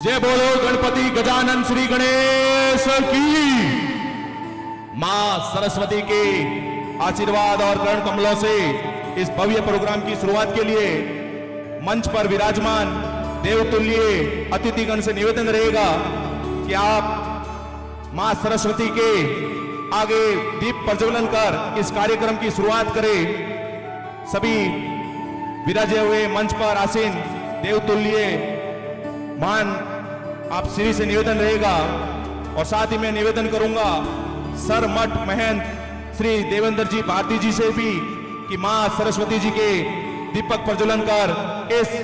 जय बोलो गणपति गजानन श्री गणेश की। मां सरस्वती के आशीर्वाद और कर्ण कमलों से इस भव्य प्रोग्राम की शुरुआत के लिए मंच पर विराजमान देवतुल्य अतिथिगण से निवेदन रहेगा कि आप मां सरस्वती के आगे दीप प्रज्वलन कर इस कार्यक्रम की शुरुआत करें। सभी विराजे हुए मंच पर आसीन देवतुल्य मान आप श्री से निवेदन रहेगा। और साथ ही मैं निवेदन करूंगा सर मठ महंत श्री देवेंद्र जी भारती जी से भी कि मां सरस्वती जी के दीपक प्रज्वलन कर इस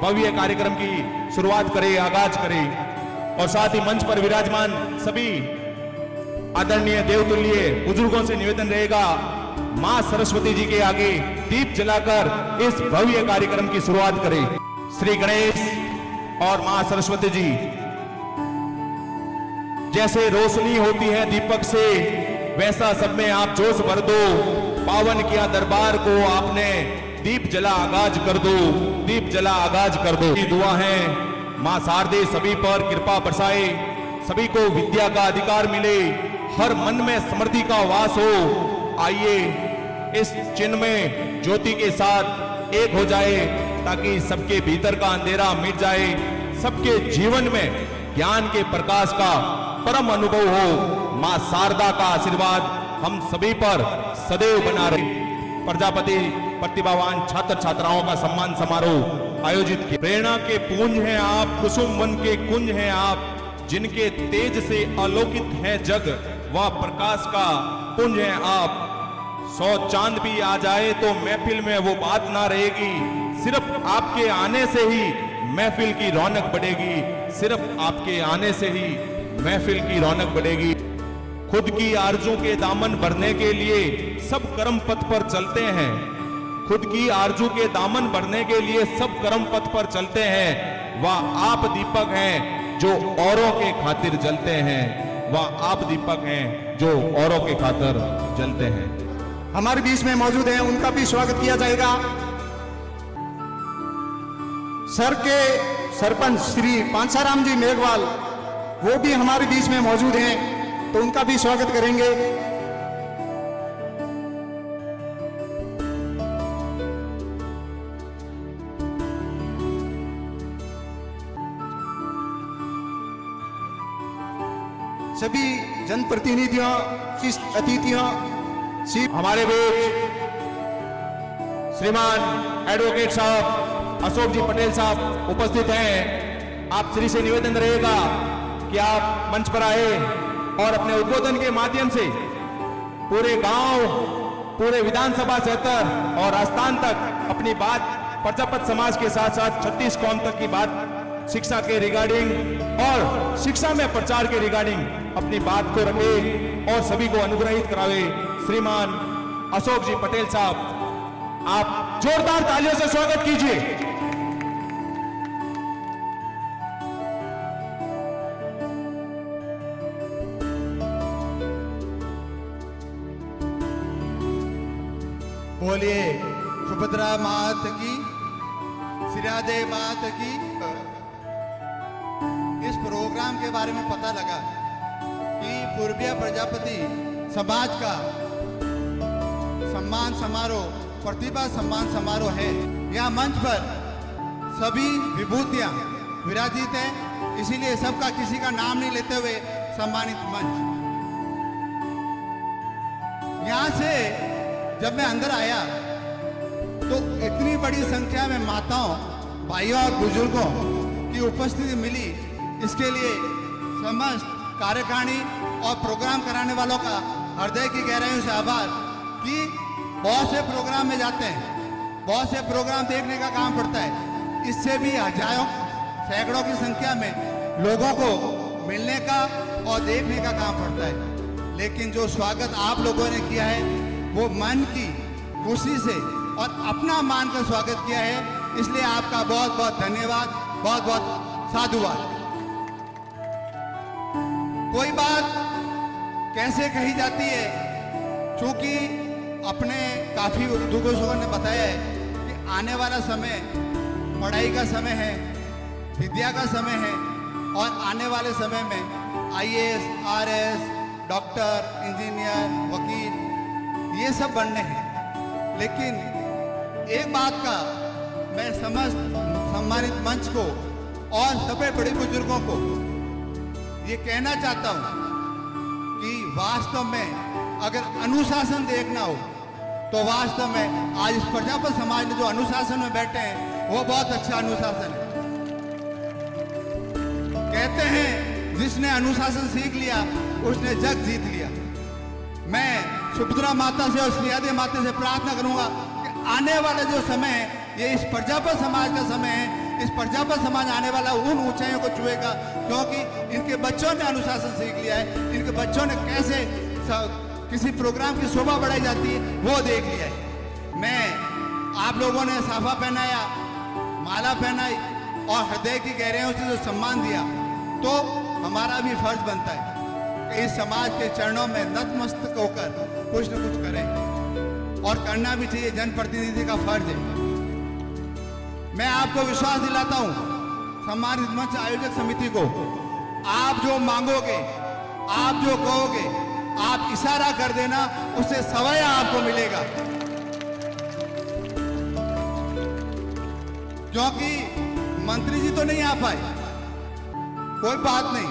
भव्य कार्यक्रम की शुरुआत करें, आगाज करें। और साथ ही मंच पर विराजमान सभी आदरणीय देवतुल्य बुजुर्गों से निवेदन रहेगा मां सरस्वती जी के आगे दीप जलाकर इस भव्य कार्यक्रम की शुरुआत करें। श्री गणेश और मां सरस्वती जी, जैसे रोशनी होती है दीपक से वैसा सब में आप जोश भर दो। पावन किया दरबार को आपने, दीप जला आगाज कर दो, दीप जला आगाज कर दो। दुआ है मां शारदे सभी पर कृपा बरसाए, सभी को विद्या का अधिकार मिले, हर मन में समृद्धि का वास हो। आइए इस चिन्ह में ज्योति के साथ एक हो जाए ताकि सबके भीतर का अंधेरा मिट जाए, सबके जीवन में ज्ञान के प्रकाश का परम अनुभव हो। मां शारदा का आशीर्वाद हम सभी पर सदैव बना रहे। प्रजापति प्रतिभावान छात्र छात्राओं का सम्मान समारोह आयोजित किया। प्रेरणा के पुंज हैं आप, कुसुम वन के कुंज हैं आप, जिनके तेज से आलोकित है जग, वह प्रकाश का पुंज हैं आप। 100 चांद भी आ जाए तो महफिल में वो बात ना रहेगी, सिर्फ आपके आने से ही महफिल की रौनक बढ़ेगी, सिर्फ आपके आने से ही महफिल की रौनक बढ़ेगी। खुद की आरजू के दामन भरने के लिए सब कर्म पथ पर चलते हैं, खुद की आरजू के दामन भरने के लिए सब कर्म पथ पर चलते हैं। वह आप दीपक हैं जो औरों के खातिर जलते हैं, वह आप दीपक हैं जो औरों के खातिर जलते हैं। हमारे बीच में मौजूद हैं, उनका भी स्वागत किया जाएगा। सर के सरपंच श्री पांसाराम जी मेघवाल वो भी हमारे बीच में मौजूद हैं, तो उनका भी स्वागत करेंगे। सभी जनप्रतिनिधियों, अतिथियों, हमारे बीच श्रीमान एडवोकेट साहब अशोक जी पटेल साहब उपस्थित हैं। आप श्री से निवेदन रहेगा कि आप मंच पर आए और अपने उद्बोधन के माध्यम से पूरे गांव, पूरे विधानसभा क्षेत्र और आस्थान तक अपनी बात प्रजापत समाज के साथ साथ 36 कौम तक की बात शिक्षा के रिगार्डिंग और शिक्षा में प्रचार के रिगार्डिंग अपनी बात को रखे और सभी को अनुग्रहित करावे। श्रीमान अशोक जी पटेल साहब, आप जोरदार तालियों से स्वागत कीजिए। बोलिए सुभद्रा मात की, श्रीराधे मात की। इस प्रोग्राम के बारे में पता लगा कि पूर्वीय प्रजापति समाज का सम्मान समारोह, प्रतिभा सम्मान समारोह है। यहाँ मंच पर सभी विभूतियां विराजित हैं, इसीलिए सबका किसी का नाम नहीं लेते हुए सम्मानित मंच। यहाँ से जब मैं अंदर आया तो इतनी बड़ी संख्या में माताओं, भाइयों और बुजुर्गों की उपस्थिति मिली। इसके लिए समस्त कार्यकारिणी और प्रोग्राम कराने वालों का हृदय की गहराइयों से आभार। कि बहुत से प्रोग्राम में जाते हैं, बहुत से प्रोग्राम देखने का काम पड़ता है, इससे भी हजारों सैकड़ों की संख्या में लोगों को मिलने का और देखने का काम पड़ता है। लेकिन जो स्वागत आप लोगों ने किया है वो मन की खुशी से और अपना मानकर स्वागत किया है, इसलिए आपका बहुत बहुत धन्यवाद, बहुत बहुत साधुवाद। कोई बात कैसे कही जाती है, क्योंकि अपने काफी बुजुर्गों ने बताया है कि आने वाला समय पढ़ाई का समय है, विद्या का समय है, आने वाले समय में IAS, RS, डॉक्टर, इंजीनियर, वकील ये सब बनने हैं। लेकिन एक बात का मैं सम्मानित मंच को और सभी बड़े बुजुर्गों को ये कहना चाहता हूँ कि वास्तव में अगर अनुशासन देखना हो तो वास्तव में आज इस प्रजापत समाज ने जो अनुशासन में बैठे हैं वो बहुत अच्छा अनुशासन है। कहते हैं जिसने अनुशासन सीख लिया उसने जग जीत लिया। मैं सुभद्रा माता से और श्रीयादेवी माता से प्रार्थना करूंगा कि आने वाला जो समय है ये इस प्रजापत समाज का समय है। इस प्रजापत समाज आने वाला उन ऊंचाइयों को छुएगा क्योंकि इनके बच्चों ने अनुशासन सीख लिया है। इनके बच्चों ने कैसे किसी प्रोग्राम की शोभा बढ़ाई जाती है वो देख लिया है। मैं आप लोगों ने साफा पहनाया, माला पहनाई और हृदय की गहराइयों से जो सम्मान दिया तो हमारा भी फर्ज बनता है कि इस समाज के चरणों में नतमस्तक होकर कुछ न कुछ करें और करना भी चाहिए। जनप्रतिनिधि का फर्ज है। मैं आपको विश्वास दिलाता हूं सम्मानित मंच आयोजक समिति को, आप जो मांगोगे, आप जो कहोगे, आप इशारा कर देना उससे सवाया आपको मिलेगा। क्योंकि मंत्री जी तो नहीं आ पाए, कोई बात नहीं,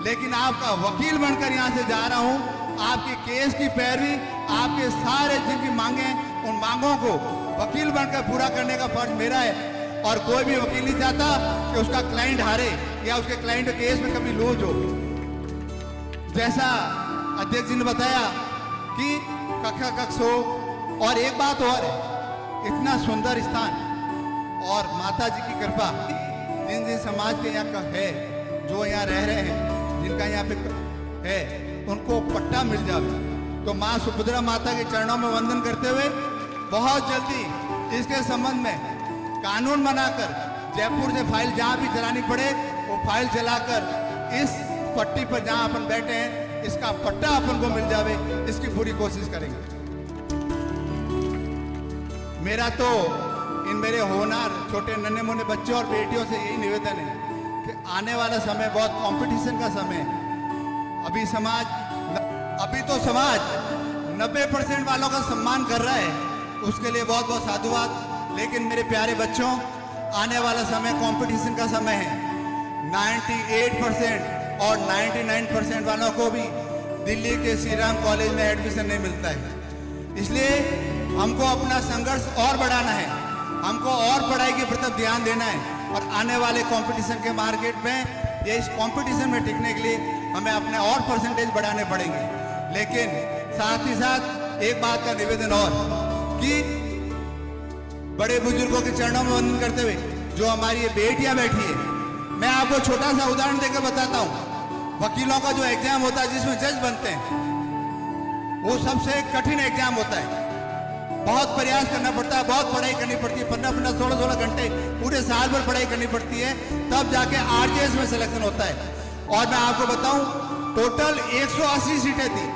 लेकिन आपका वकील बनकर यहां से जा रहा हूं। आपके केस की पैरवी, आपके सारे जिनकी मांगे उन मांगों को वकील बनकर पूरा करने का फर्ज मेरा है। और कोई भी वकील नहीं चाहता कि उसका क्लाइंट हारे या उसके क्लाइंट के केस में कभी लूज हो। जैसा अध्यक्ष जी ने बताया कि कक्षा कक्ष हो। और एक बात और है, इतना सुंदर स्थान और माता जी की कृपा जिन जिन समाज के यहाँ का है, जो यहाँ रह रहे हैं, जिनका यहाँ पे है, उनको पट्टा मिल जाए तो माँ सुभद्रा माता के चरणों में वंदन करते हुए बहुत जल्दी इसके संबंध में कानून बनाकर जयपुर से फाइल जहां भी चलानी पड़े वो फाइल चलाकर इस पट्टी पर जहां अपन बैठे हैं इसका पट्टा अपन को मिल जावे, इसकी पूरी कोशिश करेंगे। मेरा तो इन मेरे होनहार छोटे नन्हे मुन्ने बच्चों और बेटियों से यही निवेदन है कि आने वाला समय बहुत कंपटीशन का समय है। अभी तो समाज 90% वालों का सम्मान कर रहा है, उसके लिए बहुत बहुत साधुवाद। लेकिन मेरे प्यारे बच्चों, आने वाला समय कंपटीशन का समय है। 98% और 99% वालों को भी दिल्ली के श्री राम कॉलेज में एडमिशन नहीं मिलता है। इसलिए हमको अपना संघर्ष और बढ़ाना है, हमको और पढ़ाई के प्रति ध्यान देना है और आने वाले कंपटीशन के मार्केट में ये इस कंपटीशन में टिकने के लिए हमें अपने और परसेंटेज बढ़ाने पड़ेंगे। लेकिन साथ ही साथ एक बात का निवेदन और कि बड़े बुजुर्गों के चरणों में वंदन करते हुए जो हमारी ये बेटियां बैठी है, मैं आपको छोटा सा उदाहरण देकर बताता हूं। वकीलों का जो एग्जाम होता है जिसमें जज बनते हैं, वो सबसे कठिन एग्जाम होता है। बहुत प्रयास करना पड़ता है, बहुत पढ़ाई करनी पड़ती है, 15-15, 16-16 घंटे पूरे साल भर पढ़ाई करनी पड़ती है, तब जाके RJS में सिलेक्शन होता है। और मैं आपको बताऊं, टोटल 180 सीटें थी।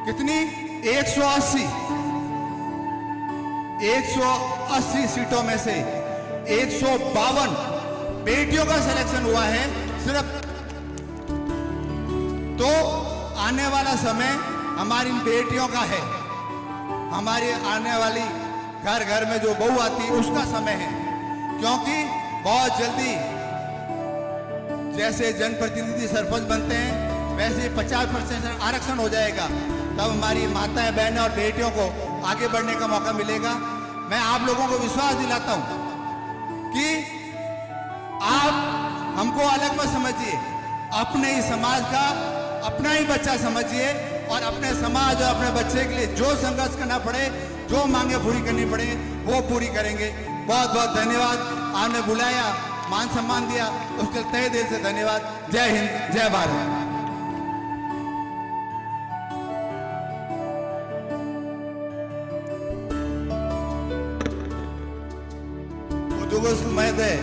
कितनी? 180 सीटों में से 152 बेटियों का सिलेक्शन हुआ है सिर्फ। तो आने वाला समय हमारी बेटियों का है, हमारी आने वाली घर घर में जो बहू आती है उसका समय है। क्योंकि बहुत जल्दी जैसे जनप्रतिनिधि सरपंच बनते हैं वैसे 50% आरक्षण हो जाएगा, तब हमारी माताएं, बहनें और बेटियों को आगे बढ़ने का मौका मिलेगा। मैं आप लोगों को विश्वास दिलाता हूं कि आप हमको अलग मत समझिए, अपने ही समाज का अपना ही बच्चा समझिए और अपने समाज और अपने बच्चे के लिए जो संघर्ष करना पड़े, जो मांगे पूरी करनी पड़े, वो पूरी करेंगे। बहुत बहुत धन्यवाद। आपने बुलाया, मान सम्मान दिया, उसके तहे दिल से धन्यवाद। जय हिंद, जय भारत। महोदय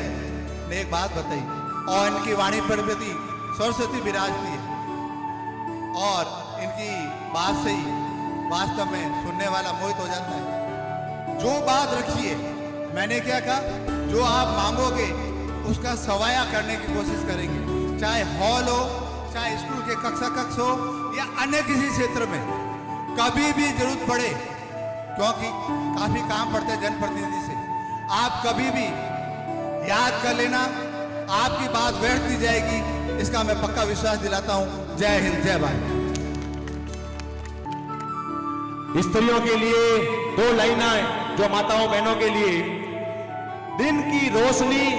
ने एक बात बताई और इनकी वाणी पर प्रति सरस्वती विराजती है और इनकी बात से ही वास्तव में सुनने वाला मोहित हो जाता है। जो बात रखिए, मैंने क्या कहा, जो आप मांगोगे उसका सवाया करने की कोशिश करेंगे। चाहे हॉल हो, चाहे स्कूल के कक्षा कक्ष हो या अन्य किसी क्षेत्र में, कभी भी जरूरत पड़े, क्योंकि काफी काम पड़ते हैं जनप्रतिनिधि से, आप कभी भी याद कर लेना, आपकी बात व्यर्थ दी जाएगी, इसका मैं पक्का विश्वास दिलाता हूं। जय हिंद, जय भारत। स्त्रियों के लिए 2 लाइनें जो माताओं बहनों के लिए, दिन की रोशनी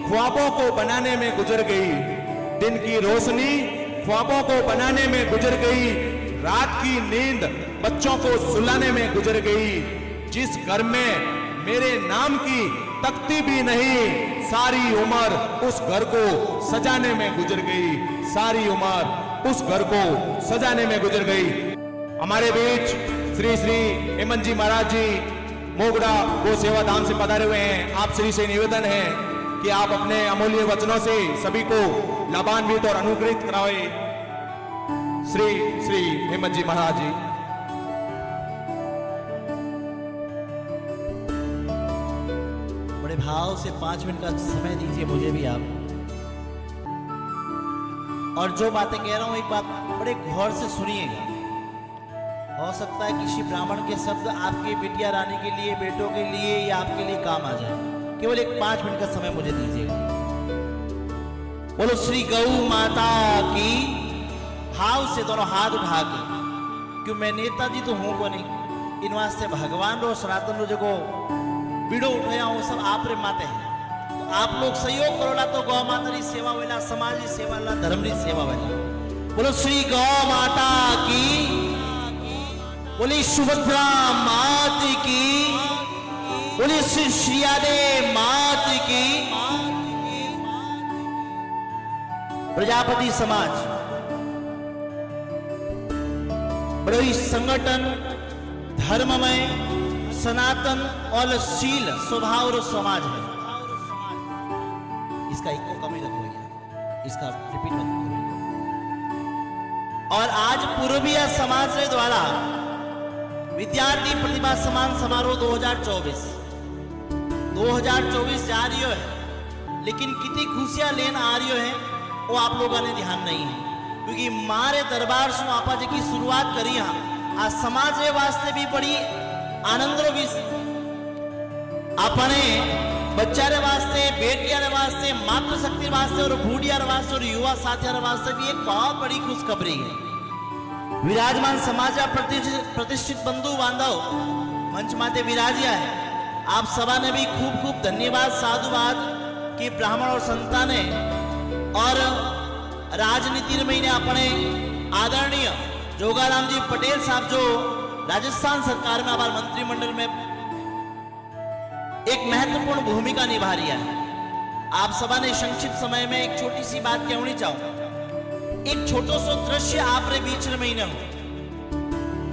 ख्वाबों को बनाने में गुजर गई, दिन की रोशनी ख्वाबों को बनाने में गुजर गई, रात की नींद बच्चों को सुलाने में गुजर गई, जिस घर में मेरे नाम की तख्ती भी नहीं, सारी उम्र उस घर को सजाने में गुजर गई, सारी उम्र उस घर को सजाने में गुजर गई। हमारे बीच श्री श्री हेमंत जी महाराज जी मोगड़ा गो सेवा धाम से पधारे हुए हैं। आप श्री से निवेदन है कि आप अपने अमूल्य वचनों से सभी को लाभान्वित और अनुग्रहित कराए। श्री श्री हेमंत जी महाराज जी। बड़े भाव से 5 मिनट का समय दीजिए मुझे भी आप। और जो बातें कह रहा हूं एक बात बड़े गौर से सुनिएगा। हो सकता है किसी ब्राह्मण के शब्द आपके बिटिया रानी के लिए, बेटों के लिए या आपके लिए काम आ जाए। केवल एक 5 मिनट का समय मुझे दीजिएगा। बोलो श्री गौ माता की, भाव से दोनों हाथ उठा के, क्यों मैं नेताजी तो हूं को नहीं, इन वास्ते भगवान रो सनातन रो जो बीड़ो उठाया हूं सब आप रे माते हैं। तो आप लोग सहयोग करोला तो गौ माता की सेवा वेला, समाज की सेवा वेला, धर्म की सेवा वेला। बोलो श्री गौ माता की, बोली सुभद्रा मात की, बोली श्री श्रीयादे मात की। प्रजापति समाज बड़ोई संगठन, धर्ममय, सनातन और शील स्वभाव और समाज है। इसका एक को कमी रखो, इसका रिपीट मत करो। और आज पूर्वीय समाज के द्वारा विद्यार्थी प्रतिभा सम्मान समारोह 2024 जा रही है, लेकिन कितनी खुशियां लेन आ रही है वो आप लोगों ने ध्यान नहीं है, क्योंकि मारे दरबार से आपा जी शुरुआत करी आज समाज के वास्ते भी बड़ी आनंद रो भी अपने बच्चा रे वास्ते, बेटिया रे वास्ते, मातृशक्ति वास्ते और बूढ़िया रे वास्ते और युवा साथिया रे वास्ते भी एक बहुत बड़ी खुशखबरी है। विराजमान समाज प्रतिष्ठित बंधु बांधव मंच माते विराजिया है। आप सभा ने भी खूब खूब धन्यवाद साधुवाद कि ब्राह्मण और संताने और राजनीति में ने अपने आदरणीय जोगाराम जी पटेल साहब जो राजस्थान सरकार में हमारे मंत्रिमंडल में एक महत्वपूर्ण भूमिका निभा रही है। आप सभा ने संक्षिप्त समय में एक छोटी सी बात कहनी चाहूं। एक छोटो सो दृश्य आप रे बीच में ही न हो।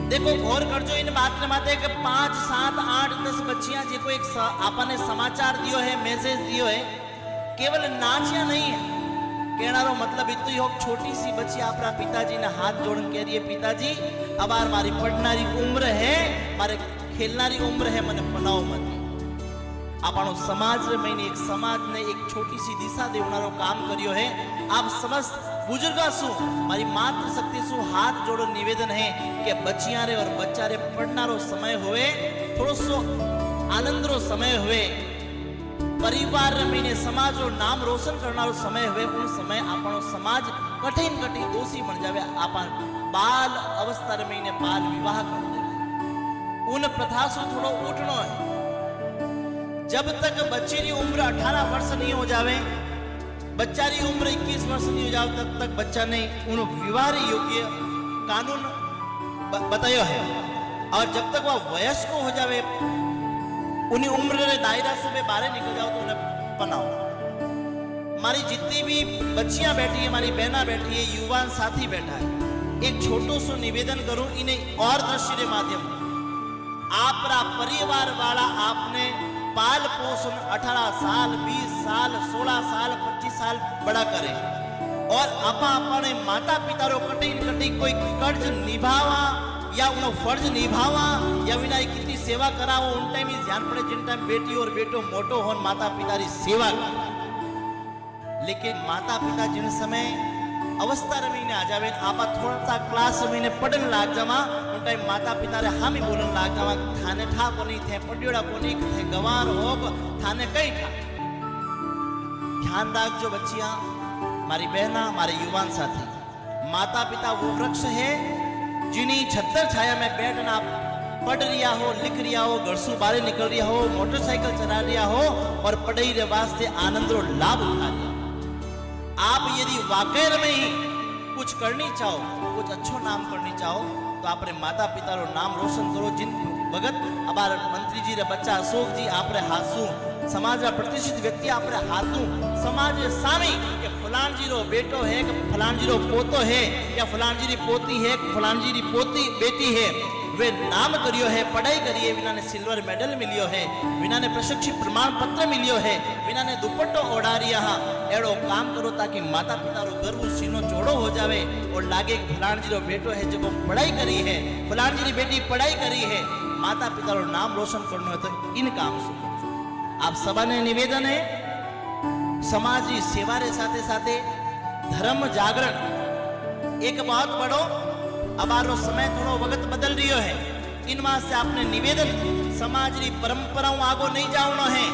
देखो गौर कर जो इन बात ने माते कि 5, 7, 8, 10 बच्चियां जो एक आपने समाचार दियो है, मैसेज दियो है, केवल नाचिया नहीं है। कहना रो मतलब इतो ही हो, छोटी सी बच्ची आपरा पिताजी ने हाथ जोड़ कह रही है, पिताजी अब मारी पढ़नारी उम्र है, मारे खेलनारी उम्र है, मने बनाओ मत। आपनो समाज में एक समाज ने एक छोटी सी दिशा देवनारो काम करियो है। आप समस्त बुजुर्गा सु मारी मातृशक्ति सु हाथ जोड़ो निवेदन है कि बच्चियां रे और बच्चा रे पढ़नारो समय हुए, थोड़ो सो आनंद रो समय हुए, परिवार में समाज रो नाम रोशन करनारो समय हुए, उन समय आपनो समाज कठिन कठिन दोषी बन जावे। आपन बाल अवस्था में बाल विवाह कर दे। उन प्रथा से थोड़ो उठनो है। जब तक बच्चे की उम्र 18 वर्ष नहीं हो जावे, बच्चा की उम्र 21 वर्ष नहीं हो जावे, तब तक बच्चा नहीं उन विवाह योग्य कानून बतायो है। और जब तक वह वयस्क हो जावे, उन्हीं उम्र रे दायरा से बाहर निकल जाओ तो उन्हें पनाओ। हमारी जितनी भी बच्चियां बैठी है, हमारी बहना बैठी है, युवा साथी बैठा है, एक छोटो सो निवेदन करूं इन्हें और दृश्य के माध्यम आपरा परिवार वाला आपने पाल पोषण 18 साल 20 साल 16 साल 25 साल बड़ा करे और आपा अपने माता पिता रो कटिंग कटिंग कोई कर्ज निभावा या उन फर्ज निभावा या विना कितनी सेवा कराओ, उन टाइम ही ध्यान पड़े जिन टाइम बेटी और बेटो मोटो हो माता पिता री सेवा कर। लेकिन माता पिता जिन समय अवस्था रमीने आ जावे आप थोड़ा सा क्लास रमीने पढ़न लाग जावा उन टाइम माता पिता रे हामी बोलन लाग जावा थाने ठा कोनी थे पड्योड़ा कोनी थे गवार हो थाने कई ठा। ध्यान रखजो बच्चियां, मारी बहना, मारे युवान साथी, माता पिता वो वृक्ष है जिन्हीं छत्तर छाया में बैठना पढ़ रिया हो, लिख रिया हो, घर से बाहर निकल रिया हो, मोटरसाइकिल चला रिया हो और पढ़ाई रे वास्ते आनंद और लाभ उठा रिया। आप यदि वाकई में ही कुछ करनी चाहो, कुछ अच्छो नाम करनी चाहो तो आप माता पिता रो नाम रोशन करो। जिन भगत अबार मंत्री जी रे बच्चा अशोक जी आप हाथू समाज प्रतिष्ठित व्यक्ति आप हाथू समाज सामी के फलान जी रो बेटो है कि फलान जी रो पोतो है या फलान जी री पोती है फलान जी री पोती बेटी है, वे नाम करियो है, पढ़ाई करिए, विना ने सिल्वर मेडल मिलियो है, विना ने प्रशिक्षित प्रमाण पत्र मिलियो है, विना ने दुपट्टो ओढ़ारिया हा। एड़ो काम करो ताकि माता पिता रो गर्व सीनो चौड़ो हो जावे और लागे कि फलान जी रो बेटो है जो पढ़ाई करी है, फलान जी री बेटी पढ़ाई करी है। माता पिता रो नाम रोशन करना है तो इन काम से आप सबने निवेदन है समाज की सेवा रे साथे साथे धर्म जागरण एक बहुत बड़ो अबारो समय थोड़ो वक्त बदल रियो है, इन वास्ते आपने निवेदन समाज की परंपराओं आगो नहीं जावनो है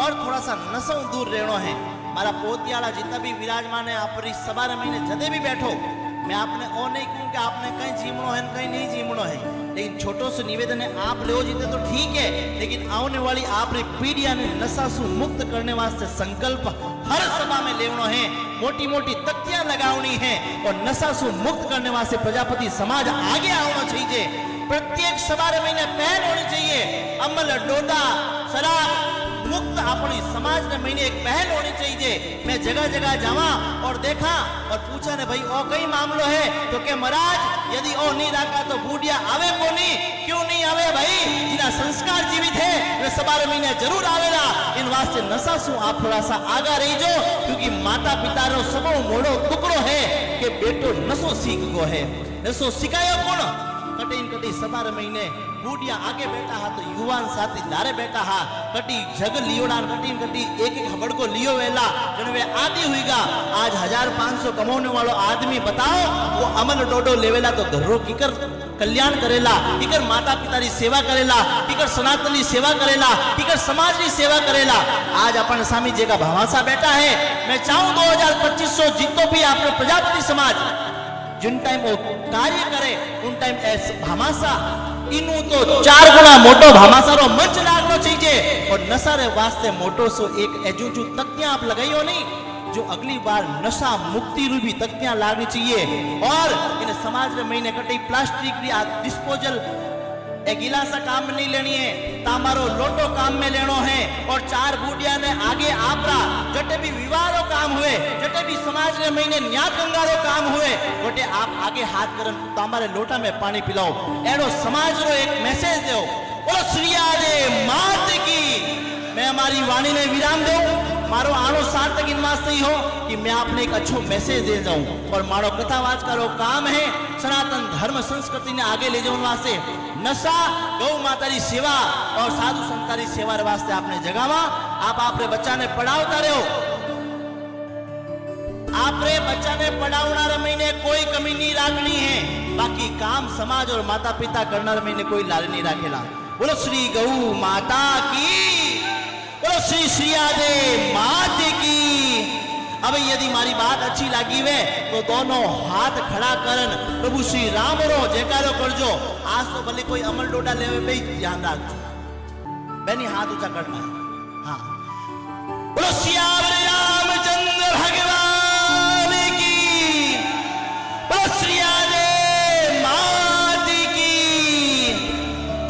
और थोड़ा सा नशों दूर रहनो है। मारा पोतियाला जितना भी विराजमान है आप सभा महीने जदे भी बैठो, मैं आपने ओ नहीं कहूँ कि आपने कहीं जीवनो है कहीं नहीं जीवनो है, लेकिन छोटो से निवेदन है आप ले जीते तो ठीक है, लेकिन आने वाली आपने पीढ़िया ने नशा से मुक्त करने वास्ते संकल्प हर सभा में लेवनो है, मोटी मोटी तख्तियां लगावनी है और नशा से मुक्त करने वास्ते प्रजापति समाज आगे आना चाहिए। प्रत्येक सभा महीने पहल होनी चाहिए, अमल डोडा शराब मुक्त अपनी समाज ने महीने एक पहल होनी चाहिए। मैं जगह जगह जावा और देखा और पूछा ने भाई ओ कई मामलो है तो के महाराज यदि ओ नहीं रखा तो बूढ़िया आवे को नहीं, क्यों नहीं आवे भाई, जिना संस्कार जीवित है वे सभा महीने जरूर आवेला। इन वास्ते नशा सु आप थोड़ा सा आगा रही जो, क्योंकि माता पिता रो सबो मोड़ो टुकड़ो है कि बेटो नशो सीख गो है। नशो सिखायो कौन, कटी कटी सभा महीने बूढ़िया आगे बैठा हा तो युवान साथी लारे बैठा हा, कटी जग लियोड़ा कटी कटी एक एक हबड़ को लियो वेला जनवे आदि हुईगा। आज 1500 कमाने वालो आदमी बताओ वो अमल डोडो लेवेला तो घरों किकर कल्याण करेला, किकर माता पिता की सेवा करेला, किकर सनातन की सेवा करेला, किकर समाज की सेवा करेला। आज अपन स्वामी जी का भावासा बैठा है, मैं चाहूं 2025 जितो भी आपने प्रजापति समाज जिन टाइम वो कार्य करे उन टाइम भामासा इनु तो 4 गुना मोटो भामासा रो मंच लागनो चाहिए और नशा रे वास्ते मोटो सो एक एजुजू तख्तियां आप लगाइयो नहीं, जो अगली बार नशा मुक्ति रूपी तख्तियां लागनी चाहिए। और इन समाज रे महीने कटी प्लास्टिक री डिस्पोजल एक गिलासा काम में नहीं लेनी है, तामारो लोटो काम में लेनो है और 4 बूढ़िया ने आगे आपरा जटे भी विवाह काम हुए, जटे भी समाज रे महीने न्याय गंगारो काम हुए गोटे आप आगे हाथ करन तामारे लोटा में पानी पिलाओ। एड़ो समाज रो एक मैसेज दो, बोलो श्री आदे मात की। मैं हमारी वाणी ने विराम दूं, मारो आनो सार्थक इन वास्ते ही हो कि मैं आपने एक अच्छो मैसेज दे जाऊं और मारो कथावाच करो काम है सनातन धर्म संस्कृति ने आगे ले जाने वास्ते नशा गौ माता की सेवा और साधु संता की सेवा वास्ते आपने जगावा। आप आपरे बच्चा ने पढ़ावता रहो, आपरे बच्चा ने पढ़ावना महीने कोई कमी नहीं रखनी है, बाकी काम समाज और माता पिता करना महीने कोई लाल नहीं रखेला। बोलो श्री गौ माता की, बोलो श्री श्रीयादे मात की। अब यदि मारी बात अच्छी लगी वे तो दोनों हाथ खड़ा करन प्रभु श्री राम रो जयकारो करजो। आज तो भले कोई अमल डोडा लेवे पे ध्यान रखो, बेनी हाथ ऊंचा करना है। हाँ, बोलो सियावर रामचंद्र भगवान की, बोलो श्रीयादे मात की।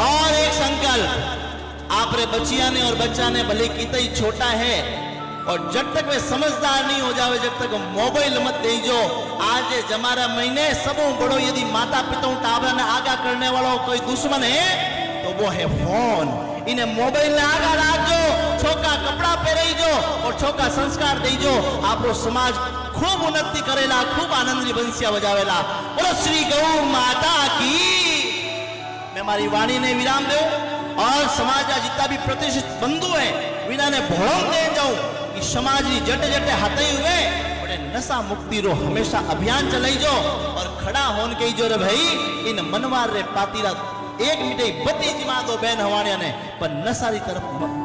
और एक संकल्प आपरे बच्चिया ने और बच्चा ने भले कितना ही छोटा है और जब तक वे समझदार नहीं हो जावे जब तक मोबाइल मत दीजो। आज जमारा महीने सबों बड़ो यदि माता पिता टाबरा ने आगा करने वालों कोई दुश्मन है तो वो है फोन। इन्हें मोबाइल ने आगा राखो, छोका कपड़ा पहरीजो और छोका संस्कार दीजो। आप समाज खूब उन्नति करेला, खूब आनंद बंसिया बजावेला। बोलो श्री गौ माता की। मैं हमारी वाणी ने विराम दूं और समाज का जितना भी प्रतिष्ठित बंधु है विना ने भोड़ों दे जाऊं कि समाज की जट जटे हथई हुए बड़े नशा मुक्ति रो हमेशा अभियान चलाई जो और खड़ा होन के जो रे भाई इन मनवार रे पातीरा एक मिटे बत्ती जिमा दो बहन हवानिया ने पर नशारी तरफ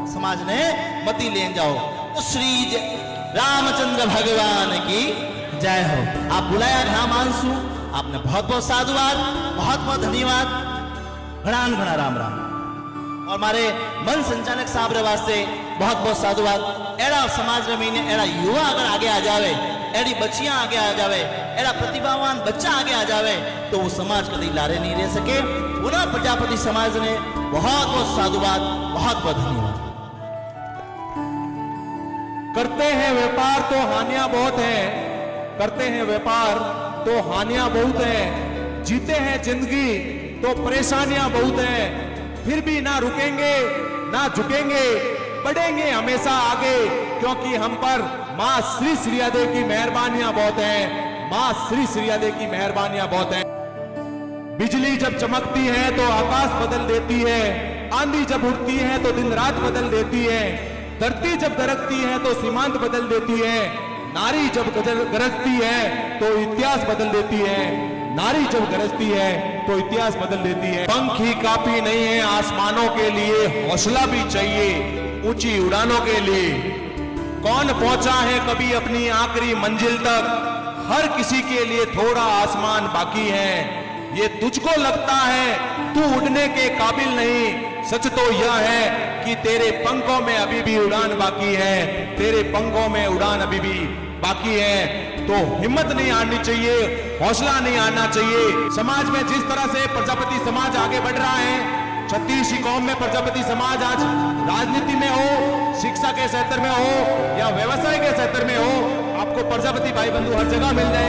समाज ने मती ले जाओ। तो श्री रामचंद्र भगवान की जय हो। आप बुलाया राम आंसू, आपने बहुत बहुत साधुवाद, बहुत बहुत धन्यवाद, घणान घणा राम राम। और हमारे मन संचालक साहब रे वास्ते बहुत बहुत साधुवाद। एड़ा समाज में महीने एड़ा युवा अगर आगे आ जावे, एड़ी बच्चियां आगे आ जावे, एड़ा प्रतिभावान बच्चा आगे आ जावे तो वो समाज कभी लारे नहीं रह सके। पुनः प्रजापति समाज ने बहुत बहुत साधुवाद, बहुत बहुत धन्यवाद। करते हैं व्यापार तो हानियां बहुत हैं, करते हैं व्यापार तो हानियां बहुत हैं, जीते हैं जिंदगी तो परेशानियां बहुत हैं, फिर भी ना रुकेंगे ना झुकेंगे, बढ़ेंगे हमेशा आगे, क्योंकि हम पर मां श्री श्रीयादे की मेहरबानियां बहुत हैं, मां श्री श्रीयादे की मेहरबानियां बहुत हैं। बिजली जब चमकती है तो आकाश बदल देती है, आंधी जब उड़ती है तो दिन रात बदल देती है, धरती जब दरकती है तो सीमांत बदल देती है, नारी जब गरजती है तो इतिहास बदल देती है, नारी जब गरजती है तो इतिहास बदल देती है। पंख ही काफी नहीं है आसमानों के लिए, हौसला भी चाहिए ऊंची उड़ानों के लिए। कौन पहुंचा है कभी अपनी आखिरी मंजिल तक, हर किसी के लिए थोड़ा आसमान बाकी है। ये तुझको लगता है तू उड़ने के काबिल नहीं, सच तो यह है कि तेरे पंखों में अभी भी उड़ान बाकी है, तेरे पंखों में उड़ान अभी भी बाकी है। तो हिम्मत नहीं हारनी चाहिए, हौसला नहीं हारना चाहिए। समाज में जिस तरह से प्रजापति समाज आगे बढ़ रहा है, 36 कौम में प्रजापति समाज आज राजनीति में हो, शिक्षा के क्षेत्र में हो या व्यवसाय के क्षेत्र में हो, आपको प्रजापति भाई बंधु हर जगह मिल जाएंगे।